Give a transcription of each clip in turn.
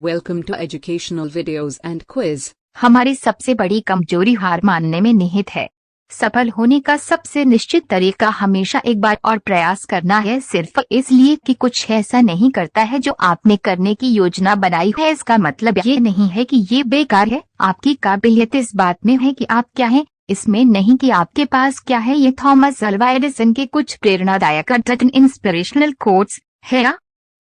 Welcome to Educational Videos and Quiz. हमारी सबसे बड़ी कमजोरी हार मानने में निहित है। सफल होने का सबसे निश्चित तरीका हमेशा एक बार और प्रयास करना है, सिर्फ इसलिए कि कुछ ऐसा नहीं करता है जो आपने करने की योजना बनाई है। इसका मतलब ये नहीं है कि ये बेकार है। आपकी काबिलियत इस बात में है कि आप क्या हैं, इसमें नहीं कि आपके पास क्या है। ये थॉमस अल्वा एडिसन के कुछ प्रेरणादायक इंस्पिरेशनल कोट्स है।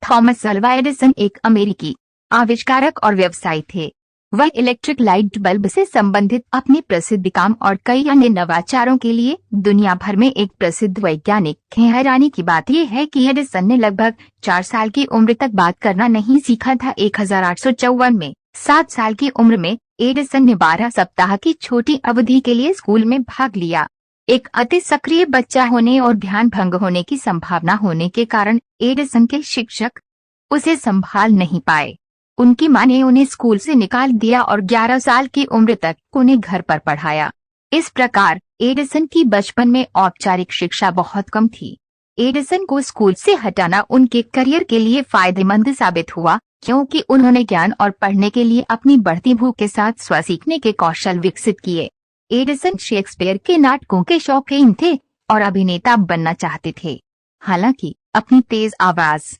थॉमस अल्वा एडिसन एक अमेरिकी आविष्कारक और व्यवसायी थे। वह इलेक्ट्रिक लाइट बल्ब से संबंधित अपने प्रसिद्ध काम और कई अन्य नवाचारों के लिए दुनिया भर में एक प्रसिद्ध वैज्ञानिक हैं। हैरानी की बात यह है कि एडिसन ने लगभग 4 साल की उम्र तक बात करना नहीं सीखा था। 1854 में 7 साल की उम्र में एडिसन ने 12 सप्ताह की छोटी अवधि के लिए स्कूल में भाग लिया। एक अति सक्रिय बच्चा होने और ध्यान भंग होने की संभावना होने के कारण एडिसन के शिक्षक उसे संभाल नहीं पाए। उनकी मां ने उन्हें स्कूल से निकाल दिया और 11 साल की उम्र तक उन्हें घर पर पढ़ाया। इस प्रकार एडिसन की बचपन में औपचारिक शिक्षा बहुत कम थी। एडिसन को स्कूल से हटाना उनके करियर के लिए फायदेमंद साबित हुआ, क्योंकि उन्होंने ज्ञान और पढ़ने के लिए अपनी बढ़ती भूख के साथ स्व सीखने के कौशल विकसित किए। एडिसन शेक्सपियर के नाटकों के शौकीन थे और अभिनेता बनना चाहते थे। हालांकि अपनी तेज आवाज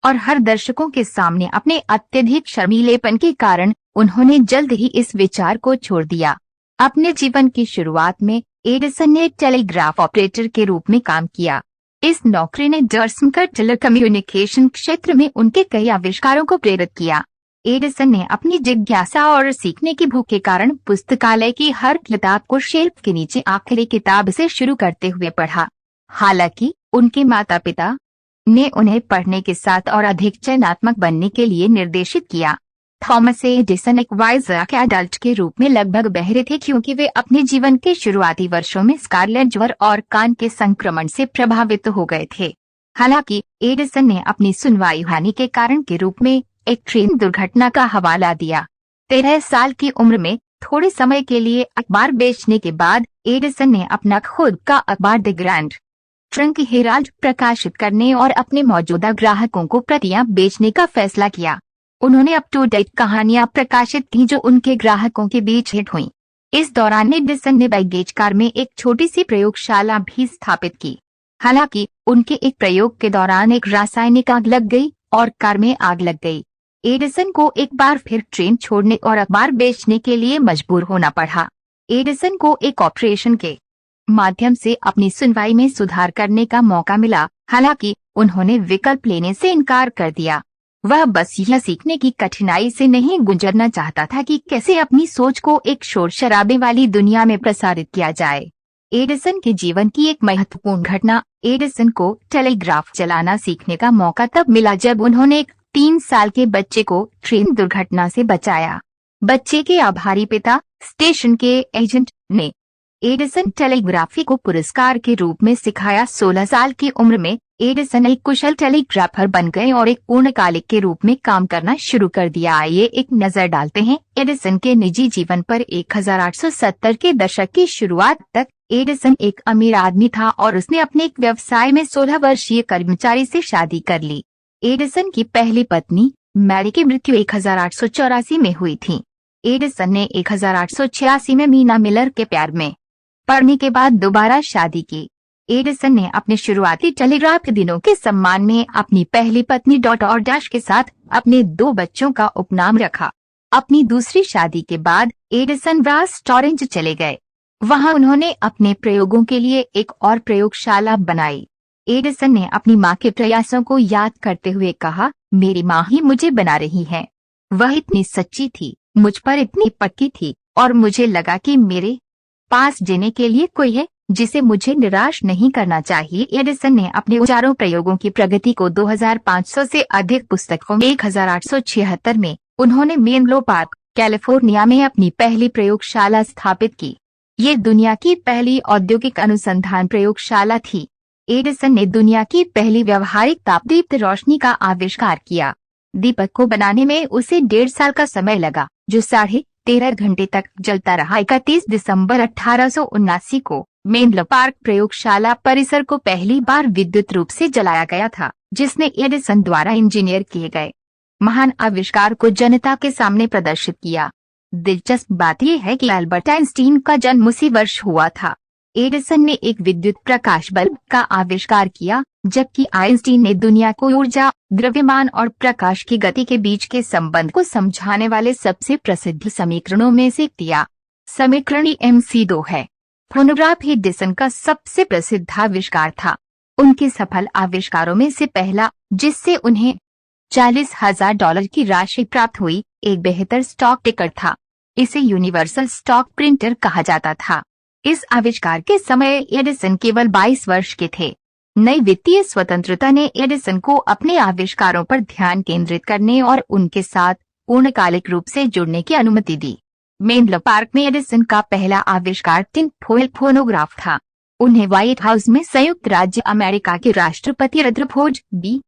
और हर दर्शकों के सामने अपने अत्यधिक शर्मीलेपन के कारण उन्होंने जल्द ही इस विचार को छोड़ दिया। अपने जीवन की शुरुआत में एडिसन ने टेलीग्राफ ऑपरेटर के रूप में काम किया। इस नौकरी ने डर्समकर टेलीकम्युनिकेशन क्षेत्र में उनके कई आविष्कारों को प्रेरित किया। एडिसन ने अपनी जिज्ञासा और सीखने की भूख के कारण पुस्तकालय की हर किताब को शेल्फ के नीचे आखिरी किताब से शुरू करते हुए पढ़ा। हालांकि उनके माता पिता ने उन्हें पढ़ने के साथ और अधिक चयनात्मक बनने के लिए निर्देशित किया। थॉमस एडिसन एक वाइज़ एडल्ट के रूप में लगभग बहरे थे, क्योंकि वे अपने जीवन के शुरुआती वर्षों में स्कारलेट ज्वर और कान के संक्रमण से प्रभावित हो गए थे। हालांकि एडिसन ने अपनी सुनवाई हानि के कारण के रूप में एक ट्रेन दुर्घटना का हवाला दिया। 13 साल की उम्र में थोड़े समय के लिए अखबार बेचने के बाद एडिसन ने अपना खुद का अखबार द ग्रैंड ट्रंक हेराल्ड प्रकाशित करने और अपने मौजूदा ग्राहकों को प्रतियां बेचने का फैसला किया। उन्होंने अप टू डेट कहानियां प्रकाशित की जो उनके ग्राहकों के बीच हिट हुईं। इस दौरान एडिसन ने बैगेज कार में एक छोटी सी प्रयोगशाला भी स्थापित की। हालांकि उनके एक प्रयोग के दौरान एक रासायनिक आग लग गई और कार में आग लग गई। एडिसन को एक बार फिर ट्रेन छोड़ने और अखबार बेचने के लिए मजबूर होना पड़ा। एडिसन को एक ऑपरेशन के माध्यम से अपनी सुनवाई में सुधार करने का मौका मिला। हालांकि उन्होंने विकल्प लेने से इनकार कर दिया। वह बस यह सीखने की कठिनाई से नहीं गुजरना चाहता था कि कैसे अपनी सोच को एक शोर शराबे वाली दुनिया में प्रसारित किया जाए। एडिसन के जीवन की एक महत्वपूर्ण घटना, एडिसन को टेलीग्राफ चलाना सीखने का मौका तब मिला जब उन्होंने एक 3 साल के बच्चे को ट्रेन दुर्घटना से बचाया। बच्चे के आभारी पिता, स्टेशन के एजेंट, ने एडिसन टेलीग्राफी को पुरस्कार के रूप में सिखाया। 16 साल की उम्र में एडिसन एक कुशल टेलीग्राफर बन गए और एक पूर्णकालिक के रूप में काम करना शुरू कर दिया। आइए एक नजर डालते हैं एडिसन के निजी जीवन पर। 1870 के दशक की शुरुआत तक एडिसन एक अमीर आदमी था और उसने अपने एक व्यवसाय में 16 वर्षीय कर्मचारी से शादी कर ली। एडिसन की पहली पत्नी मैरी की मृत्यु 1884 में हुई थी। एडिसन ने 1886 में मीना मिलर के प्यार में पड़ने के बाद दोबारा शादी की। एडिसन ने अपने शुरुआती टेलीग्राफ दिनों के सम्मान में अपनी पहली पत्नी डॉट और डैश के साथ अपने 2 बच्चों का उपनाम रखा। अपनी दूसरी शादी के बाद एडिसन वेस्ट ऑरेंज चले गए। वहां उन्होंने अपने प्रयोगों के लिए एक और प्रयोगशाला बनाई। एडिसन ने अपनी मां के प्रयासों को याद करते हुए कहा, मेरी मां ही मुझे बना रही है। वह इतनी सच्ची थी, मुझ पर इतनी पक्की थी और मुझे लगा कि मेरे पास जीने के लिए कोई है जिसे मुझे निराश नहीं करना चाहिए। एडिसन ने अपने हजारों प्रयोगों की प्रगति को 2500 से अधिक पुस्तकों में 1876 में उन्होंने मेनलो पार्क, कैलिफोर्निया में अपनी पहली प्रयोगशाला स्थापित की। ये दुनिया की पहली औद्योगिक अनुसंधान प्रयोगशाला थी। एडिसन ने दुनिया की पहली व्यावहारिक तापदीप्त रोशनी का आविष्कार किया। दीपक को बनाने में उसे 1.5 साल का समय लगा, जो 13.5 घंटे तक जलता रहा। 31 दिसंबर 1879 को मेनलो पार्क प्रयोगशाला परिसर को पहली बार विद्युत रूप से जलाया गया था, जिसने एडिसन द्वारा इंजीनियर किए गए महान आविष्कार को जनता के सामने प्रदर्शित किया। दिलचस्प बात यह है कि अल्बर्ट आइंस्टीन का जन्म उसी वर्ष हुआ था। एडिसन ने एक विद्युत प्रकाश बल्ब का आविष्कार किया, जबकि आइंस्टीन ने दुनिया को ऊर्जा, द्रव्यमान और प्रकाश की गति के बीच के संबंध को समझाने वाले सबसे प्रसिद्ध समीकरणों में से एक दिया। समीकरण MC2 है। फोनोग्राफ एडिसन का सबसे प्रसिद्ध आविष्कार था। उनके सफल आविष्कारों में से पहला, जिससे उन्हें $40,000 की राशि प्राप्त हुई, एक बेहतर स्टॉक टिकट था। इसे यूनिवर्सल स्टॉक प्रिंटर कहा जाता था। इस आविष्कार के समय एडिसन केवल 22 वर्ष के थे। नई वित्तीय स्वतंत्रता ने एडिसन को अपने आविष्कारों पर ध्यान केंद्रित करने और उनके साथ पूर्णकालिक रूप से जुड़ने की अनुमति दी। मेनलो पार्क में एडिसन का पहला आविष्कार टिन फोइल फोनोग्राफ था। उन्हें व्हाइट हाउस में संयुक्त राज्य अमेरिका के राष्ट्रपति रदरफोर्ड बी.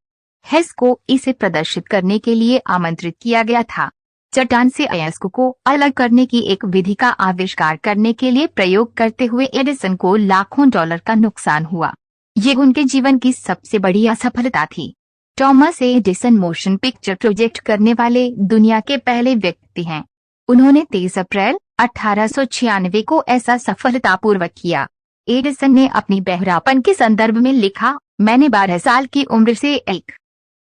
हेस को इसे प्रदर्शित करने के लिए आमंत्रित किया गया था। चट्टान से अयस्क को अलग करने की एक विधि का आविष्कार करने के लिए प्रयोग करते हुए एडिसन को लाखों डॉलर का नुकसान हुआ। ये उनके जीवन की सबसे बड़ी असफलता थी। Thomas Edison motion picture project करने वाले दुनिया के पहले व्यक्ति हैं। उन्होंने 23 अप्रैल 1896 को ऐसा सफलतापूर्वक किया। एडिसन ने अपनी बहरापन के संदर्भ में लिखा, मैंने 12 साल की उम्र से एक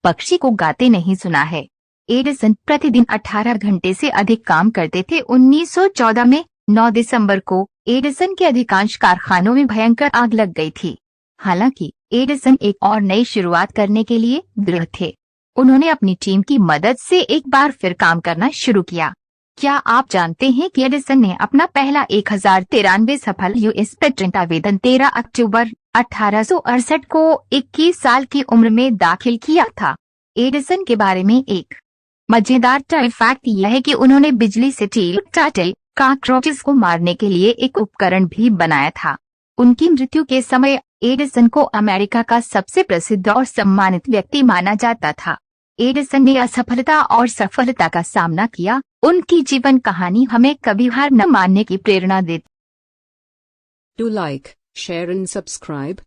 पक्षी को गाते नहीं सुना है। एडिसन प्रतिदिन 18 घंटे से अधिक काम करते थे। 1914 में 9 दिसंबर को एडिसन के अधिकांश कारखानों में भयंकर आग लग गई थी। हालांकि एडिसन एक और नई शुरुआत करने के लिए दृढ़ थे। उन्होंने अपनी टीम की मदद से एक बार फिर काम करना शुरू किया। क्या आप जानते हैं कि एडिसन ने अपना पहला 1093 सफल यूएस पेटेंट आवेदन 13 अक्टूबर 1868 को 21 साल की उम्र में दाखिल किया था। एडिसन के बारे में एक मजेदार फैक्ट यह है कि उन्होंने बिजली से टील टाटल कॉकरोचेस को मारने के लिए एक उपकरण भी बनाया था। उनकी मृत्यु के समय एडिसन को अमेरिका का सबसे प्रसिद्ध और सम्मानित व्यक्ति माना जाता था। एडिसन ने असफलता और सफलता का सामना किया। उनकी जीवन कहानी हमें कभी हार न मानने की प्रेरणा देती। Do like, share and subscribe.